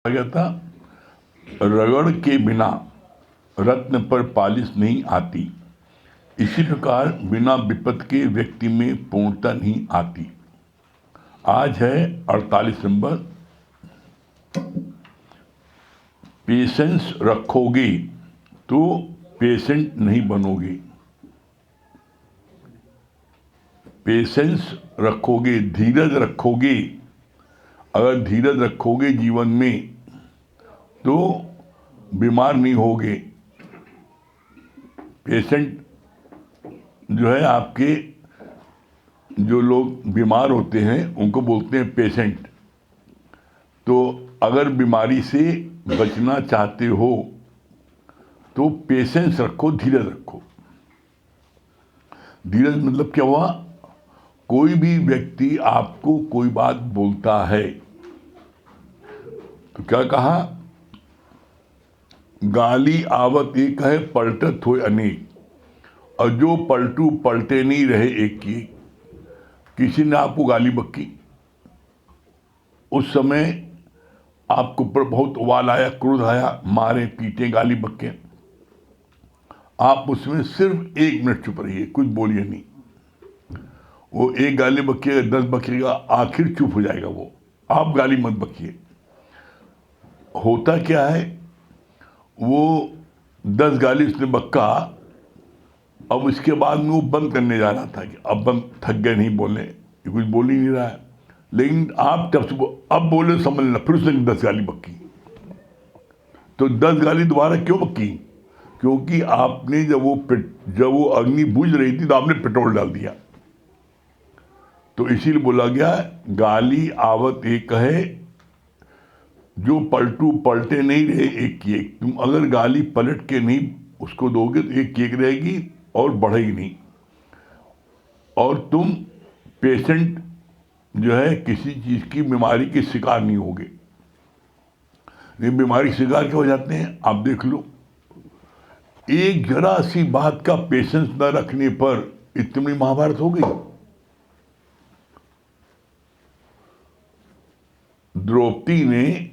गया था, रगड़ के बिना रत्न पर पालिश नहीं आती, इसी प्रकार बिना विपत के व्यक्ति में पूर्णता नहीं आती। आज है 48 नंबर। पेशेंस रखोगे तो पेशेंट नहीं बनोगे। पेशेंस रखोगे, धीरज रखोगे। अगर धीरज रखोगे जीवन में तो बीमार नहीं होगे। पेशेंट जो है, आपके जो लोग बीमार होते हैं उनको बोलते हैं पेशेंट। तो अगर बीमारी से बचना चाहते हो तो पेशेंस रखो, धीरज रखो। धीरज मतलब क्या हुआ? कोई भी व्यक्ति आपको कोई बात बोलता है तो क्या कहा? गाली आवत एक है, पलटत हो अनेक, और जो पलटू पलटे नहीं रहे एक की। किसी ने आपको गाली बक्की, उस समय आपके ऊपर बहुत उबाल आया, क्रोध आया, मारे पीटे गाली बक्के, आप उसमें सिर्फ 1 मिनट चुप रहिए, कुछ बोलिए नहीं। वो एक गाली बकेगा, 10 बकेगा, आखिर चुप हो जाएगा वो। आप गाली मत बकिए। होता क्या है, वो 10 गाली उसने बक्का, अब इसके बाद में वो बंद करने जा रहा था कि अब बंद, थक गए नहीं बोलने, ये कुछ बोल ही नहीं रहा है। लेकिन आप जब से अब बोले समझ लेना, फिर उसने 10 गाली बक्की। तो 10 गाली दोबारा क्यों बक्की? क्योंकि आपने जब वो अग्नि बुझ रही थी तो आपने पेट्रोल डाल दिया। तो इसीलिए बोला गया, गाली आवत एक है, जो पलटू पलटे नहीं रहे एक की एक। तुम अगर गाली पलट के नहीं उसको दोगे तो एक की एक रहेगी और बढ़ेगी नहीं। और तुम पेशेंट जो है, किसी चीज की बीमारी के शिकार नहीं होगे। ये बीमारी के शिकार क्या हो जाते हैं, आप देख लो। एक जरा सी बात का पेशेंस न रखने पर इतनी महाभारत हो गई। द्रौपदी ने,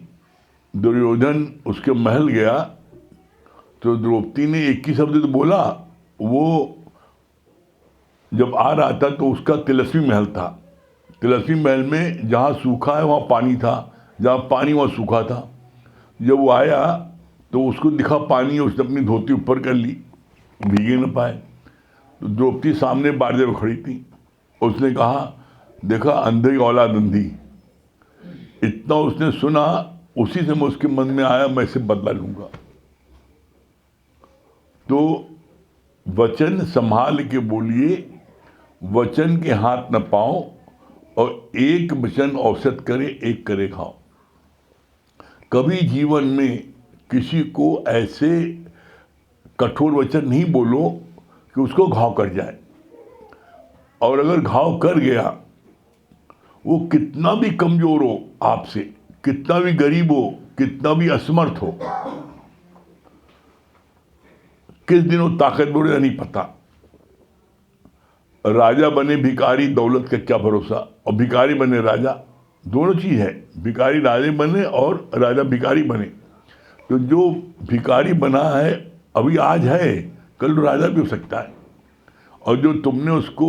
दुर्योधन उसके महल गया तो द्रौपदी ने एक ही शब्द तो बोला। वो जब आ रहा था तो उसका तिलस्मी महल था। तिलस्मी महल में जहाँ सूखा है वहाँ पानी था, जहाँ पानी वहाँ सूखा था। जब वो आया तो उसको दिखा पानी, उसने अपनी धोती ऊपर कर ली, भीगे न पाए। तो द्रौपदी सामने बारजे में खड़ी थी, उसने कहा, देखा अंधे औलाद अंधी। इतना उसने सुना, उसी से मैं उसके मन में आया, मैं इसे बदला लूंगा। तो वचन संभाल के बोलिए, वचन के हाथ न पाओ, और एक वचन औसत करे, एक करे खाओ। कभी जीवन में किसी को ऐसे कठोर वचन नहीं बोलो कि उसको घाव कर जाए। और अगर घाव कर गया, वो कितना भी कमजोर हो आपसे, कितना भी गरीब हो, कितना भी असमर्थ हो, किस दिन वो ताकतवर है नहीं पता। राजा बने भिखारी, दौलत का क्या भरोसा। और भिखारी बने राजा, दोनों चीज है। भिखारी राजे बने और राजा भिखारी बने। तो जो भिखारी बना है अभी आज है, कल राजा भी हो सकता है। और जो तुमने उसको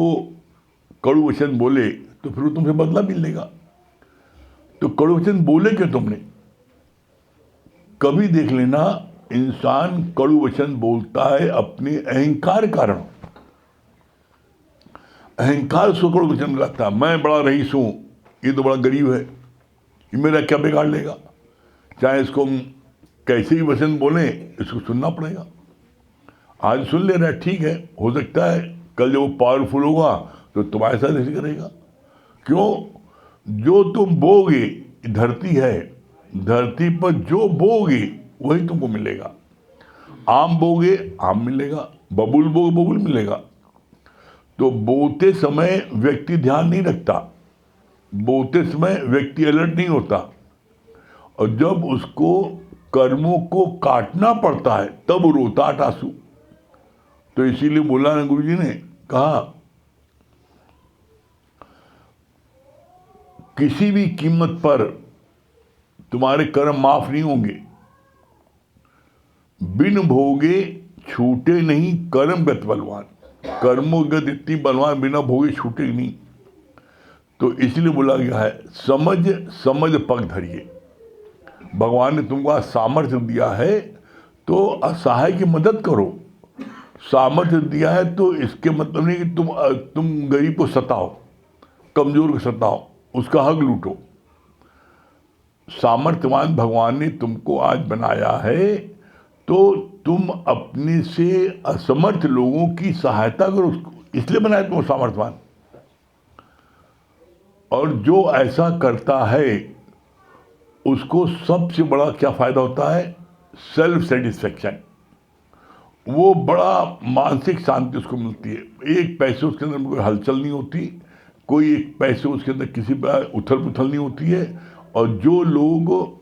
कड़ू वचन बोले तो फिर वो तुमसे बदला भी लेगा। तो कड़ू वचन बोले क्यों तुमने? कभी देख लेना, इंसान कड़ू वचन बोलता है अपने अहंकार कारण। अहंकार उसको कड़ू वचन लगता है, मैं बड़ा रईस हूं, ये तो बड़ा गरीब है, ये मेरा क्या बिगाड़ लेगा। चाहे इसको हम कैसे ही वचन बोले, इसको सुनना पड़ेगा। आज सुन ले रहा है, ठीक है, हो सकता है कल जब वो पावरफुल होगा तो तुम्हारे साथ ऐसे करेगा। क्यों? जो तुम बोगे, धरती है, धरती पर जो बोगे वही तुमको मिलेगा। आम बोगे आम मिलेगा, बबूल बोगे बबूल मिलेगा। तो बोते समय व्यक्ति ध्यान नहीं रखता, बोते समय व्यक्ति अलर्ट नहीं होता, और जब उसको कर्मों को काटना पड़ता है तब रोता आंसू। तो इसीलिए बोला ना, गुरु जी ने कहा, किसी भी कीमत पर तुम्हारे कर्म माफ नहीं होंगे। बिन भोगे छूटे नहीं कर्म गत बलवान, कर्मों गत इतनी बलवान बिना भोगे छूटे नहीं। तो इसलिए बोला गया है समझ समझ पग धरिए। भगवान ने तुमको आज सामर्थ्य दिया है तो असहाय की मदद करो। सामर्थ्य दिया है तो इसके मतलब नहीं कि तुम गरीब को सताओ, कमजोर को सताओ, उसका हक लूटो। सामर्थ्यवान भगवान ने तुमको आज बनाया है तो तुम अपने से असमर्थ लोगों की सहायता करो, इसलिए बनाया तुम सामर्थ्यवान। और जो ऐसा करता है उसको सबसे बड़ा क्या फायदा होता है? Self satisfaction. वो बड़ा मानसिक शांति उसको मिलती है। एक पैसे उसके अंदर कोई हलचल नहीं होती, कोई एक पैसे उसके अंदर किसी पर उथल पुथल नहीं होती है। और जो लोग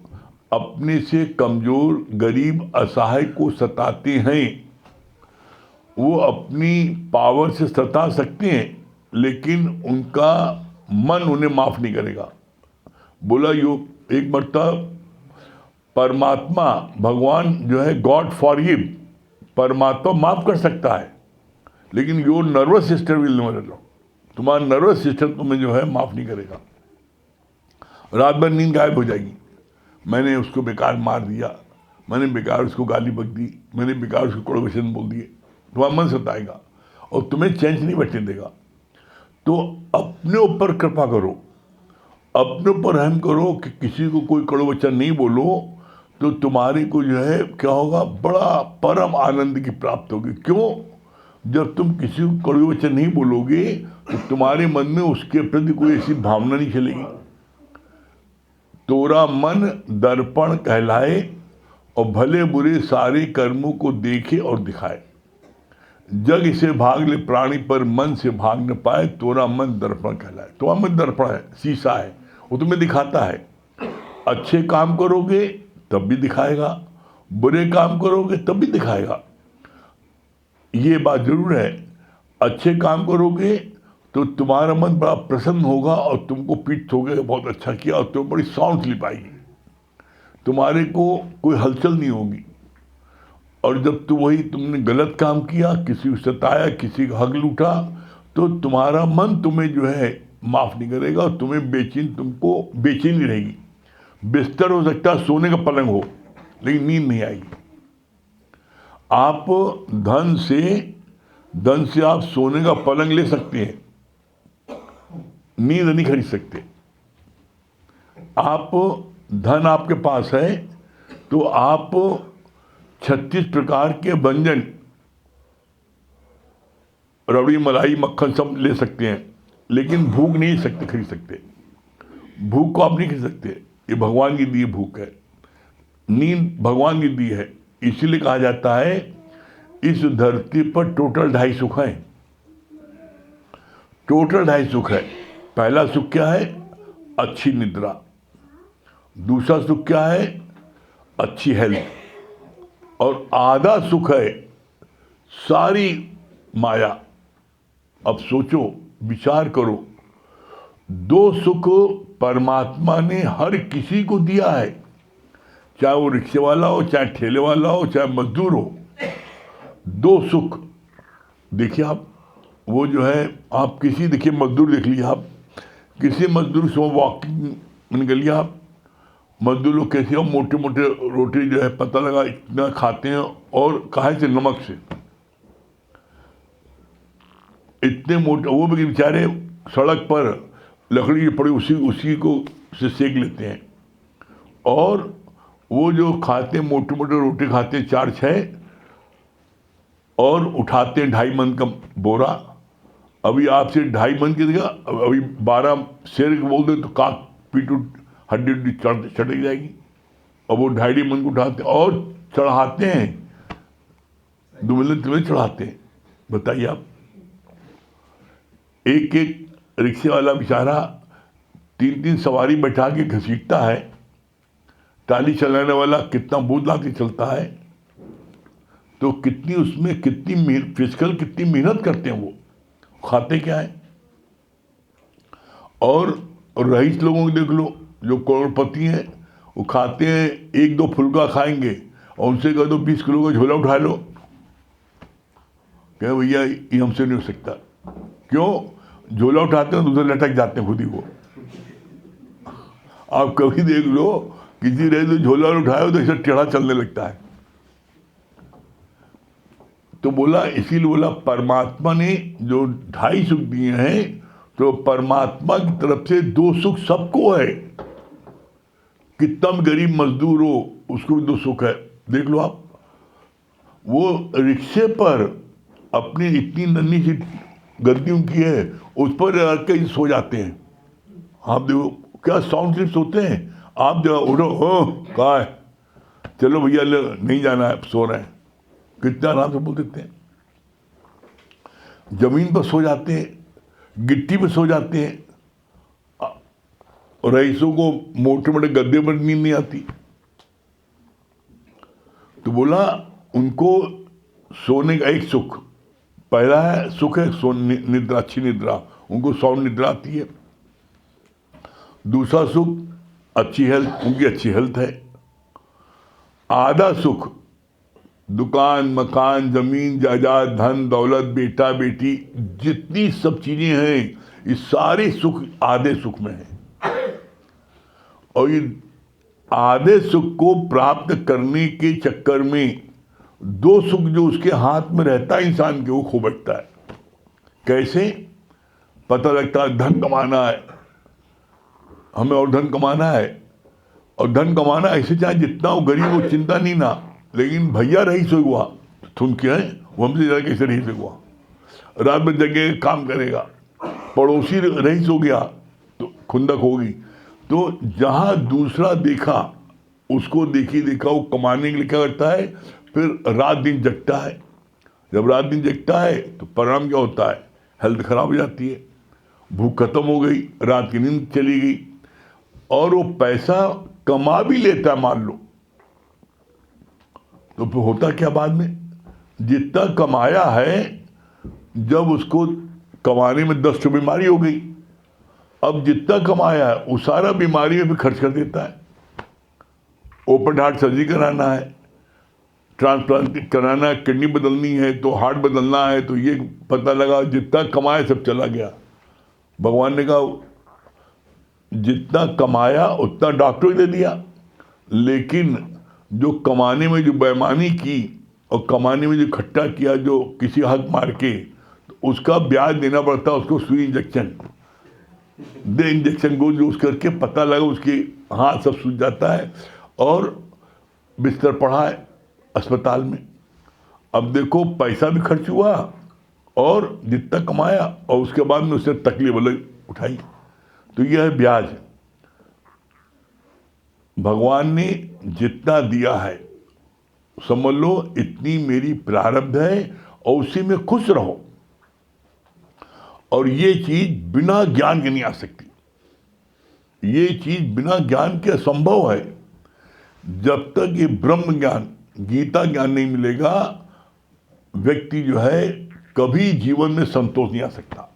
अपने से कमजोर, गरीब, असहाय को सताते हैं वो अपनी पावर से सता सकते हैं, लेकिन उनका मन उन्हें माफ नहीं करेगा। बोला योग एक मरतबा परमात्मा, भगवान जो है गॉड फॉरगिव, परमात्मा माफ कर सकता है, लेकिन your nervous system will never allow, तुम्हारा नर्वस सिस्टम तुम्हें जो है माफ नहीं करेगा। रात भर नींद गायब हो जाएगी। मैंने उसको बेकार मार दिया, मैंने बेकार उसको गाली बक दी, मैंने बेकार उसको कड़वे वचन बोल दिए, तुम्हारा मन सताएगा और तुम्हें चैन नहीं बैठने देगा। तो अपने ऊपर कृपा करो, अपने ऊपर रहम करो कि किसी को कोई कड़वा वचन नहीं बोलो, तो तुम्हारे को जो है क्या होगा? बड़ा परम आनंद की प्राप्त होगी। क्यों? जब तुम किसी को कड़वे वचन नहीं बोलोगे तो तुम्हारे मन में उसके प्रति कोई ऐसी भावना नहीं चलेगी। तोरा मन दर्पण कहलाए और भले बुरे सारे कर्मों को देखे और दिखाए। जग इसे भाग ले प्राणी पर मन से भाग न पाए, तोरा मन दर्पण कहलाए। तो मन दर्पण है, शीशा है, वो तुम्हें दिखाता है। अच्छे काम करोगे तब भी दिखाएगा, बुरे काम करोगे तब भी दिखाएगा। ये बात जरूर है, अच्छे काम करोगे तो तुम्हारा मन बड़ा प्रसन्न होगा और तुमको पीठ होगे बहुत अच्छा किया, और तुम्हें बड़ी साउंड स्लिप आएगी, तुम्हारे को कोई हलचल नहीं होगी। और जब तुमने गलत काम किया, किसी को सताया, किसी का हक लूटा, तो तुम्हारा मन तुम्हें जो है माफ नहीं करेगा और तुमको बेचैनी रहेगी। बिस्तर हो सकता है सोने का पलंग हो, लेकिन नींद नहीं आएगी। आप धन से आप सोने का पलंग ले सकते हैं, नींद नहीं खरीद सकते। आप धन आपके पास है तो आप 36 प्रकार के व्यंजन, रबड़ी, मलाई, मक्खन सब ले सकते हैं, लेकिन भूख नहीं खरीद सकते। भूख को आप नहीं खरीद सकते, ये भगवान की दी भूख है। नींद भगवान की दी है, इसीलिए कहा जाता है इस धरती पर टोटल 2.5 सुख हैं। टोटल 2.5 सुख है। पहला सुख क्या है? अच्छी निद्रा। दूसरा सुख क्या है? अच्छी हेल्थ। और आधा सुख है सारी माया। अब सोचो, विचार करो, 2 सुख परमात्मा ने हर किसी को दिया है, चाहे वो रिक्शे वाला हो, चाहे ठेले वाला हो, चाहे मजदूर हो। 2 सुख देखिए आप, वो जो है आप देखिए मजदूर देख लीजिए आप, किसी मजदूर से वॉकिंग निकलिए आप, मजदूर लोग कैसे हो, मोटे मोटे रोटी जो है पता लगा इतना खाते हैं, और कहाँ से? नमक से। इतने मोटे वो भी बेचारे सड़क पर लकड़ी पड़ी उसी को से सेक लेते हैं। और वो जो खाते हैं मोटे मोटे रोटी खाते हैं 4-6, और उठाते हैं 2.5 मन का बोरा। अभी आपसे 2.5 मन की जगह अभी 12 शेर बोल दे तो काट पीट हड्डी चढ़ जाएगी। और वो 2.5 मन को उठाते और चढ़ाते हैं, 2 मिनट तुम्हें चढ़ाते हैं। बताइए आप, एक रिक्शे वाला बेचारा 3 सवारी बैठा के घसीटता है, ताली चलाने वाला कितना बोझ लाके चलता है, तो कितनी मेहनत करते हैं वो, खाते क्या है। और रईस लोगों को देख लो, जो करोड़पति हैं, वो खाते हैं, 1-2 फुलका खाएंगे और उनसे कह दो 20 किलो का झोला उठा लो, कहे भैया ये हमसे नहीं हो सकता। क्यों? झोला उठाते हैं दूसरे लटक जाते हैं खुद ही वो। आप कभी देख लो किसी रहे तो झोला उठाए तो ऐसा टेढ़ा चलने लगता है। तो बोला, इसीलिए बोला परमात्मा ने जो 2.5 सुख दिए हैं, तो परमात्मा की तरफ से 2 सुख सबको है। कितना गरीब मजदूर हो उसको भी 2 सुख है। देख लो आप, वो रिक्शे पर अपनी इतनी नन्ही सी गद्दी उनकी है, उस पर आके सो जाते हैं। आप देखो क्या साउंड स्लिप्स होते हैं। आप जब उठो, हो कहाँ है, चलो भैया नहीं जाना है, सो रहे हैं, कितना आराम से बोल देते हैं। जमीन पर सो जाते हैं, गिट्टी पर सो जाते हैं। रईसों को मोटे मोटे गद्दे पर नींद नहीं आती। तो बोला उनको सोने का एक सुख, पहला है सुख है निद्रा, अच्छी निद्रा, उनको साउंड निद्रा आती है। दूसरा सुख अच्छी हेल्थ, उनकी अच्छी हेल्थ है। आधा सुख दुकान, मकान, जमीन, जायदाद, धन दौलत, बेटा बेटी, जितनी सब चीजें हैं, ये सारे सुख आधे सुख में है। और ये आधे सुख को प्राप्त करने के चक्कर में 2 सुख जो उसके हाथ में रहता है इंसान के, वो खो बैठता है। कैसे? पता लगता है धन कमाना है हमें, और धन कमाना है, और धन कमाना ऐसे चाहे जितना वो गरीब हो, चिंता नहीं ना, लेकिन भैया रईस हुआ तुम क्या है, वो हमसे ज़्यादा कैसे रईस हुआ, रात में जगह काम करेगा, पड़ोसी रईस हो गया तो खुंदक होगी। तो जहाँ दूसरा देखा उसको देखी देखा वो कमाने के लिए क्या करता है, फिर रात दिन जगता है। जब रात दिन जगता है तो परिणाम क्या होता है, हेल्थ खराब हो जाती है, भूख खत्म हो गई, रात की नींद चली गई। और वो पैसा कमा भी लेता है मान लो, तो फिर होता क्या बाद में, जितना कमाया है, जब उसको कमाने में 10 बीमारी हो गई, अब जितना कमाया है वो सारा बीमारी में भी खर्च कर देता है। ओपन हार्ट सर्जरी कराना है, ट्रांसप्लांट कराना है, किडनी बदलनी है तो हार्ट बदलना है, तो ये पता लगा जितना कमाया सब चला गया। भगवान ने कहा जितना कमाया उतना डॉक्टर दे दिया, लेकिन जो कमाने में जो बेईमानी की और कमाने में जो खट्टा किया, जो किसी हक मार के, तो उसका ब्याज देना पड़ता है उसको। सुई इंजेक्शन दे, इंजेक्शन को यूज करके पता लगा उसके हाथ सब सूज जाता है और बिस्तर पड़ा है अस्पताल में। अब देखो पैसा भी खर्च हुआ और जितना कमाया, और उसके बाद में उसने तकलीफ अलग उठाई। तो यह है ब्याज। भगवान ने जितना दिया है समझ लो इतनी मेरी प्रारब्ध है और उसी में खुश रहो। और ये चीज बिना ज्ञान के नहीं आ सकती, ये चीज बिना ज्ञान के असंभव है। जब तक ये ब्रह्म ज्ञान, गीता ज्ञान नहीं मिलेगा, व्यक्ति जो है कभी जीवन में संतोष नहीं आ सकता।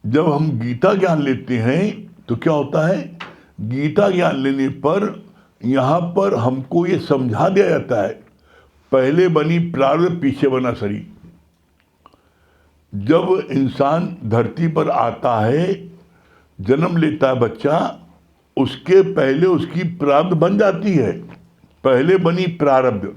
जब हम गीता ज्ञान लेते हैं तो क्या होता है, गीता ज्ञान लेने पर यहाँ पर हमको ये समझा दिया जाता है, पहले बनी प्रारब्ध पीछे बना शरीर। जब इंसान धरती पर आता है, जन्म लेता है बच्चा, उसके पहले उसकी प्रारब्ध बन जाती है। पहले बनी प्रारब्ध,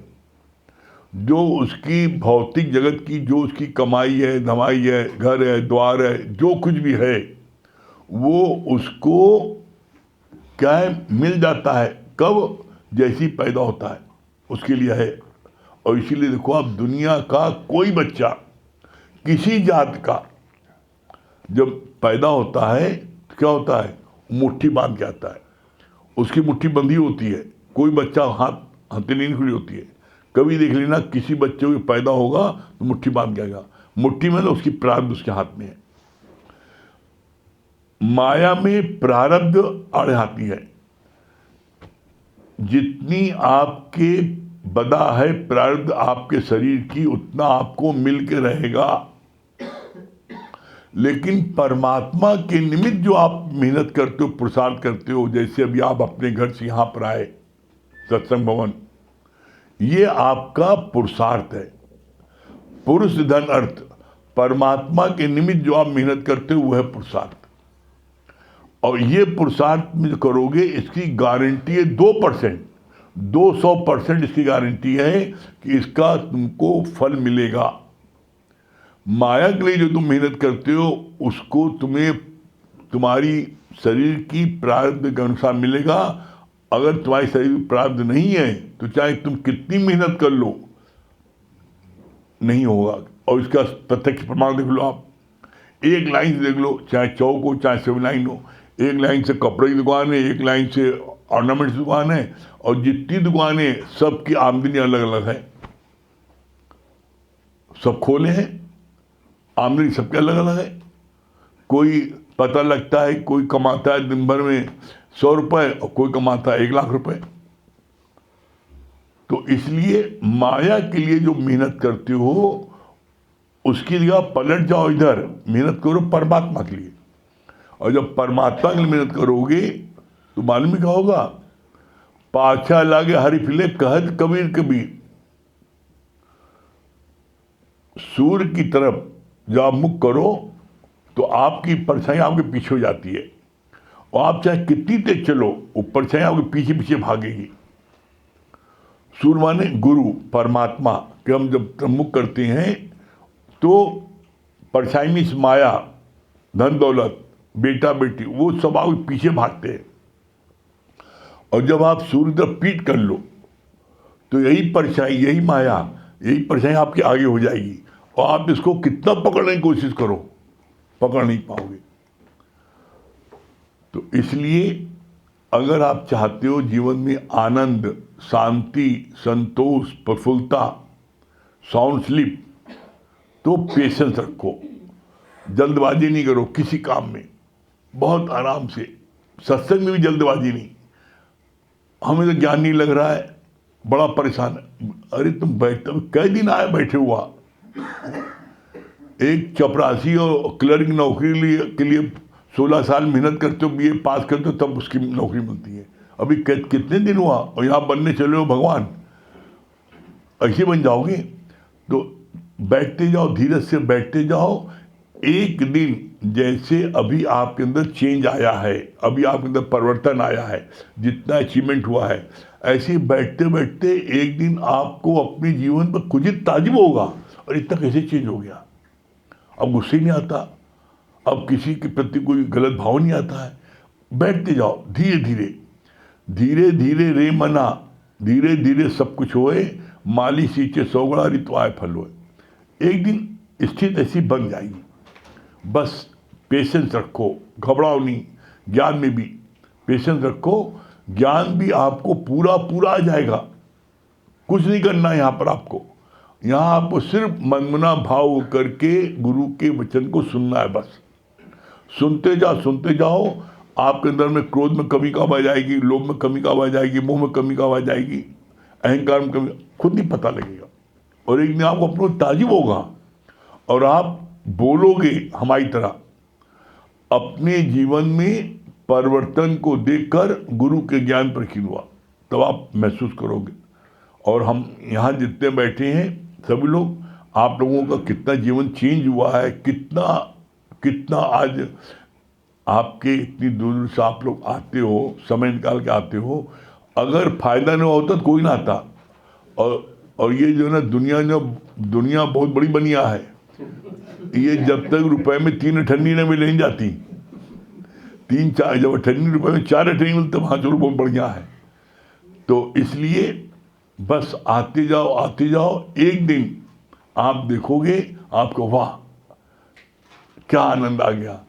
जो उसकी भौतिक जगत की जो उसकी कमाई है, धमाई है, घर है, द्वार है, जो कुछ भी है, वो उसको क्या है मिल जाता है। कब? जैसी पैदा होता है उसके लिए है। और इसीलिए देखो आप, दुनिया का कोई बच्चा किसी जात का जब पैदा होता है तो क्या होता है, मुट्ठी बांध के आता है, उसकी मुट्ठी बंधी होती है। कोई बच्चा हथेली नहीं खुली होती है। कभी देख लेना किसी बच्चे को पैदा होगा तो मुट्ठी बांध के आएगा। मुट्ठी में ना उसकी प्रारब्ध उसके हाथ में है। माया में प्रारब्ध आड़े हाथी है। जितनी आपके बदा है प्रारब्ध आपके शरीर की, उतना आपको मिल के रहेगा। लेकिन परमात्मा के निमित्त जो आप मेहनत करते हो, पुरुषार्थ करते हो, जैसे अभी आप अपने घर से यहाँ पर आए सत्संग भवन, ये आपका पुरुषार्थ है। पुरुष धन अर्थ, परमात्मा के निमित्त जो आप मेहनत करते हो वो है पुरुषार्थ। और ये पुरुषार्थ में करोगे, इसकी गारंटी है 2%, 200% इसकी गारंटी है कि इसका तुमको फल मिलेगा। माया के लिए जो तुम मेहनत करते हो उसको तुम्हें तुम्हारी शरीर की प्रारब्ध के अनुसार मिलेगा। अगर तुम्हारी शरीर में प्रारब्ध नहीं है तो चाहे तुम कितनी मेहनत कर लो नहीं होगा। और इसका प्रत्यक्ष प्रमाण देख लो आप, एक लाइन से देख लो, चाहे चौक हो चाहे सिविल लाइन हो, एक लाइन से कपड़े की दुकान है, एक लाइन से ऑर्नामेंट्स की दुकान है, और जितनी दुकानें सबकी आमदनी अलग अलग है, सब खोले हैं, आमदनी सबके अलग अलग है। कोई पता लगता है कोई कमाता है दिन भर में 100 रुपए और कोई कमाता है 1 लाख रुपए। तो इसलिए माया के लिए जो मेहनत करते हो उसकी जगह पलट जाओ, इधर मेहनत करो परमात्मा के लिए। और जब परमात्मा के लिए मेहनत करोगे तो मालूम क्या होगा, पाछा लागे हरि फिले कहत कबीर कबीर। सूर्य की तरफ जब आप मुख करो तो आपकी परछाई आपके पीछे हो जाती है, और आप चाहे कितनी तेज चलो वो परछाई आपके पीछे पीछे भागेगी। सूर्य माने गुरु परमात्मा के हम जब मुख करते हैं तो परछाई में इस माया, धन दौलत, बेटा बेटी, वो सब आपके पीछे भागते हैं। और जब आप सूर्य तरफ पीठ कर लो तो यही परछाई, यही माया, यही परछाई आपके आगे हो जाएगी, और आप इसको कितना पकड़ने की कोशिश करो पकड़ नहीं पाओगे। तो इसलिए अगर आप चाहते हो जीवन में आनंद, शांति, संतोष, प्रफुल्लता, साउंड स्लीप, तो पेशेंस रखो, जल्दबाजी नहीं करो किसी काम में, बहुत आराम से। सत्संग में भी जल्दबाजी नहीं, हमें तो ज्ञान नहीं लग रहा है, बड़ा परेशान है। अरे तुम बैठते कई दिन आए बैठे हुआ, एक चपरासी और क्लर्क की नौकरी के लिए 16 साल मेहनत करते हो, BA पास करते हो तब उसकी नौकरी मिलती है। अभी कितने दिन हुआ और यहाँ बनने चले हो भगवान, ऐसे बन जाओगे। तो बैठते जाओ, धीरज से बैठते जाओ। एक दिन जैसे अभी आपके अंदर चेंज आया है, अभी आपके अंदर परिवर्तन आया है, जितना अचीवमेंट हुआ है, ऐसे बैठते बैठते एक दिन आपको अपने जीवन पर कुछ ताजुब होगा, और इतना कैसे चेंज हो गया। अब गुस्से नहीं आता, अब किसी के प्रति कोई गलत भाव नहीं आता है। बैठते जाओ धीरे धीरे, धीरे धीरे रे मना, धीरे धीरे सब कुछ होए, माली सींचे सौगड़ा ऋतु आए फल होए। एक दिन स्थिति ऐसी बन जाएगी। बस पेशेंस रखो, घबराओ नहीं। ज्ञान में भी पेशेंस रखो, ज्ञान भी आपको पूरा पूरा आ जाएगा। कुछ नहीं करना है यहाँ पर आपको, यहाँ आपको सिर्फ मनमना भाव करके गुरु के वचन को सुनना है। बस सुनते जाओ। आपके अंदर में क्रोध में कमी कब आ जाएगी, लोभ में कमी कब आ जाएगी, मोह में कमी कब आ जाएगी, अहंकार में कमी, खुद ही पता लगेगा। और एक दिन आपको अपना ताजुब होगा और आप बोलोगे हमारी तरह। अपने जीवन में परिवर्तन को देखकर गुरु के ज्ञान पर खीन हुआ, तब आप महसूस करोगे। और हम यहाँ जितने बैठे हैं सभी लोग, आप लोगों का कितना जीवन चेंज हुआ है, कितना आज आपके इतनी दूर से आप लोग आते हो, समय निकाल के आते हो। अगर फायदा नहीं होता तो कोई ना आता। और ये जो ना दुनिया बहुत बड़ी बनिया है, ये जब तक रुपए में 3 अठन्नी न मिल नहीं जाती, 3-4 जब 98 रुपए में 4 अठन्नी मिलते वहाँ चलो बहुत बढ़िया है। तो इसलिए बस आते जाओ, एक दिन आप देखोगे आपको वाह क्या आनंद आ गया।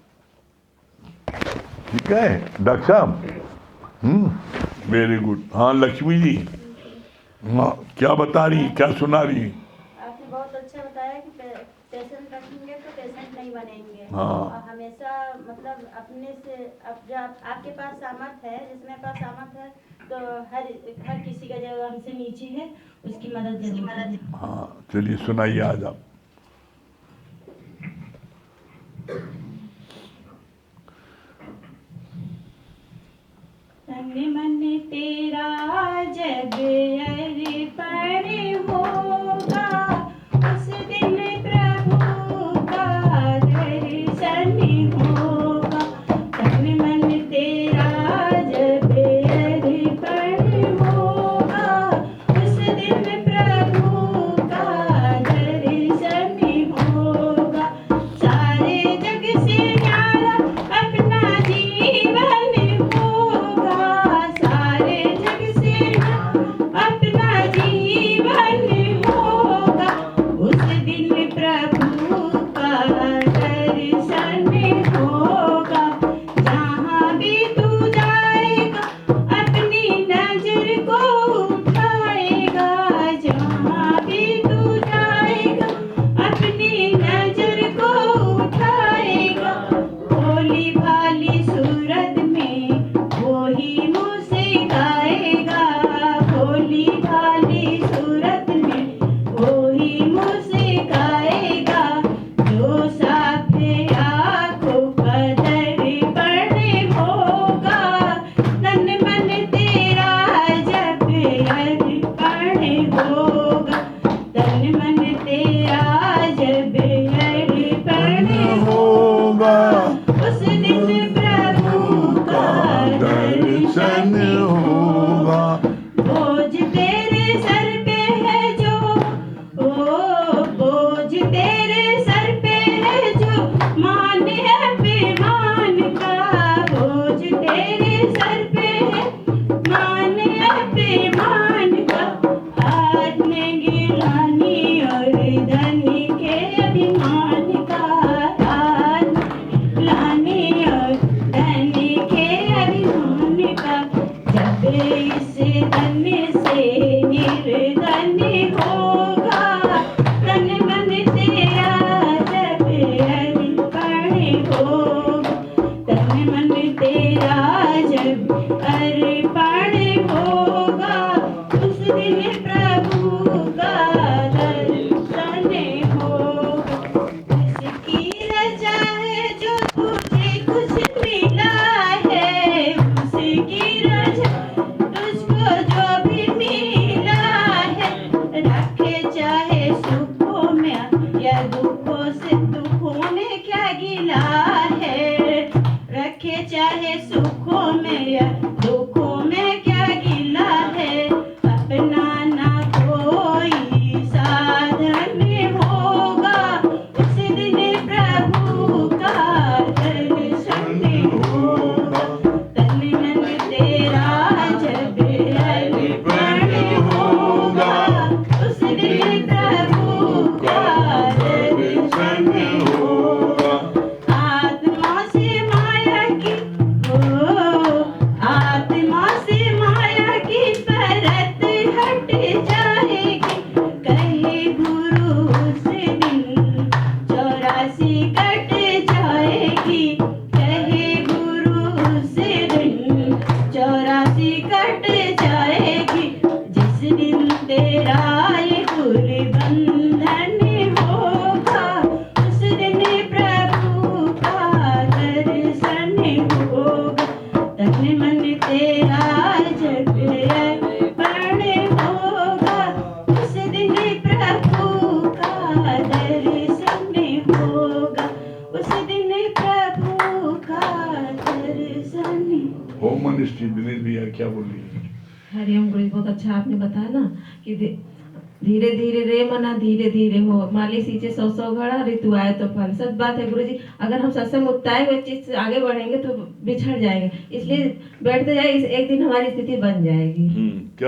ठीक है डॉक्टर साहब, वेरी गुड। हाँ लक्ष्मी जी, हाँ क्या बता रही, क्या सुना रही? आपने बहुत अच्छा बताया कि पेशेंट रखेंगे तो पेशेंट नहीं बनेंगे। हाँ। और हमेशा मतलब अपने से, अब जब आपके पास सामर्थ है, जिसमें पास सामर्थ है, तो हर किसी का जो हमसे नीचे है उसकी मदद जरूर करें। हाँ चलिए सुनाइए आज आप। तेरा जब अर्पण होगा, उस दिन प्रभु का दर्शन होगा। तन मन तेरा जब अर्पण होगा, उस दिन प्रभु का दर्शन होगा। सारे जग से न्यारा अपना जीवन होगा, सारे जग से न्यारा अपना जीवन होगा। उस दिन प्रभु का दर्शन होगा। जहाँ भी तू जाएगा अपनी नजर को उठाएगा, जहाँ भी तू जाएगा अपनी नजर को उठाएगा। भोली भाली सूरत में वो ही मुस्काएगा, भोली भाली सूरत में वो ही मुस्काएगा। जो साफे आँखों का दर्पण होगा, तन मन तेरा जब अर्पण होगा, तन मन तेरा जब अर्पण होगा, उस दिन प्रभु का दर्शन होगा। बोझ तेरे सर पे है जो, ओ बोझ तेरे सर पे है जो, मान है बेमान का। बोझ तेरे सर पे है, मान है बेमान का। हाथ में गिलानी और धन के अभिमान का, हाथ में लानी और धन के अभिमान का। जब इस धन से निर्धन होगा, तन मन तेरा जब अर्पण होगा, तन मन तेरा जब अर्पण होगा। उस दिन प्रभु का दर्शन होगा। उसकी रजा है जो तुझे कुछ मिला है, उसकी रजा तुझको जो भी मिला है। रखे चाहे सुखों में या दुखों से, दुखों में क्या गिला है। रखे चाहे सुखों में या दुखों में क्या गिला है। अपना ना कोई साधन होगा, उस दिन प्रभु का दर्शन होगा। तन मन तेरा जब अर्पण होगा, उस दिन प्रभु का दर्शन होगा। आत्मा से माया की, ओ आत्मा से माया की परत हट जाएगी। कहे गुरु उस दिन 84 कट जाएगी। कहे गुरु उस दिन 84 कट जाएगी। जिस दिन तेरा ये बंधन होगा, उस दिन प्रभु का दर्शन होगा। तन मन तेरा जब अर्पण होगा, उस दिन प्रभु का दर्शन होगा, उस दिन प्रभु का दर्शन। होम मिनिस्ट्री दिनेश भैया क्या बोलिए? हरिओम गुरु जी, बहुत अच्छा आपने बताया ना कि धीरे धीरे रे मना धीरे धीरे हो, माली सींचे 100 घड़ा, ऋतु आए तो फल। सच बात है गुरु जी, अगर हम सत्संग उत्ताए हुए चीज से आगे बढ़ेंगे तो बिछड़ जाएंगे। इसलिए बैठते जाए, एक दिन हमारी स्थिति बन जाएगी। क्या